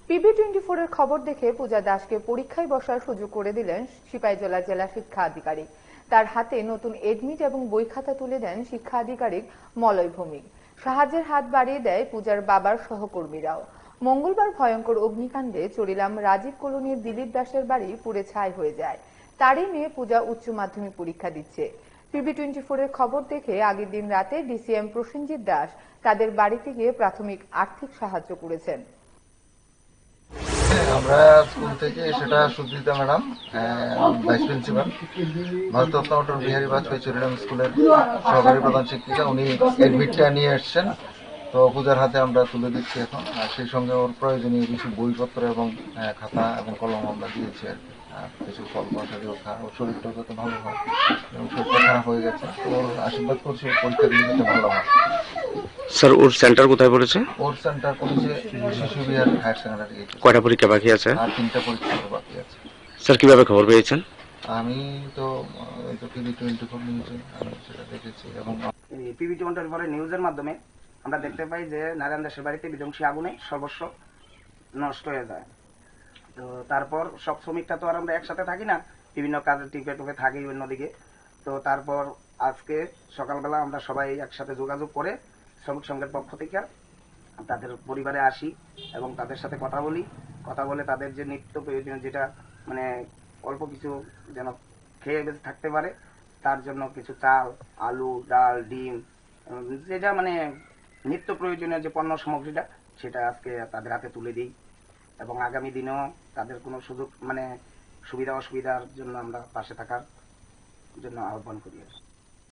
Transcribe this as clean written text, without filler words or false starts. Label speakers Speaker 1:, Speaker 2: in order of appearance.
Speaker 1: PB24 এর খবর দেখে পূজা দাসকে পরীক্ষায় বসার সুযোগ করে দিলেন সিপাহীজলা জেলা শিক্ষা আধিকারিক। তার হাতে নতুন এডমিট এবং বই খাতা তুলে দেন শিক্ষা আধিকারিক মলয় ভৌমিক। সাহায্যের হাত বাড়িয়ে দেয় পূজার বাবার সহকর্মীরাও। মঙ্গলবার ভয়ঙ্কর অগ্নিকাণ্ডে চরিলাম রাজীব কলোনির দিলীপ দাসের বাড়ি পুড়ে ছাই হয়ে যায়। তারই মেয়ে পূজা উচ্চ মাধ্যমিক পরীক্ষা দিচ্ছে। PB24 এর খবর দেখে আগের দিন রাতে DCM প্রসেনজিৎ দাস তাদের বাড়িতে গিয়ে প্রাথমিক আর্থিক সাহায্য করেছেন।
Speaker 2: আমরা স্কুল থেকে সেটা Sujita madam, vice principal Bharat Ratna Bihari Bajpayee চরিলাম স্কুলের সহকারী প্রধান শিক্ষিকা, উনি এডমিটটা নিয়ে এসছেন। তো পূজার হাতে আমরা তুলে দিচ্ছি এখন। আর সেই সঙ্গে ওর প্রয়োজনীয় কিছু বইপত্র এবং খাতা এবং কলম আমরা দিয়েছি আর কি। আর কিছু ফল পয়সাদিও ওর শরীরটাও যাতে ভালো হয় এবং শরীরটা খারাপ হয়ে গেছে, ওর আশীর্বাদ করছি পরীক্ষা দিয়ে যাতে ভালো হয়।
Speaker 3: স্যার, ওর সেন্টার কোথায় পড়েছে?
Speaker 2: ওর সেন্টার পড়েছে শিশু বিহার হায়ার সেকেন্ডারি।
Speaker 3: কয়টা পরীক্ষা বাকি আছে?
Speaker 2: আর 3টা পরীক্ষা বাকি আছে।
Speaker 3: স্যার, কিভাবে খবর পেয়েছেন?
Speaker 2: আমি তো PB24 নিউজে আমি সেটা দেখেছি এবং
Speaker 4: PB24 নিউজের মাধ্যমে আমরা দেখতে পাই যে নারায়ণ দাসের বাড়িতে বিধ্বংসী আগুনে সর্বস্ব নষ্ট হয়ে যায়। তো তারপর সব শ্রমিকটা তো আর আমরা একসাথে থাকি না, বিভিন্ন কাজে টিপে টুপে থাকি অন্যদিকে। তো তারপর আজকে সকালবেলা আমরা সবাই একসাথে যোগাযোগ করে শ্রমিক সংঘের পক্ষ থেকে তাদের পরিবারে আসি এবং তাদের সাথে কথা বলে তাদের যে নিত্য প্রয়োজনীয় যেটা মানে অল্প কিছু যেন খেয়ে বেঁচে থাকতে পারে তার জন্য কিছু চাল, আলু, ডাল, ডিম, যেটা মানে নিত্য প্রয়োজনীয় যে পণ্য সামগ্রীটা সেটা আজকে তাদের হাতে তুলে দিই এবং আগামী দিনেও তাদের কোনো সুযোগ মানে সুবিধা অসুবিধার জন্য আমরা পাশে থাকার জন্য আহ্বান করি।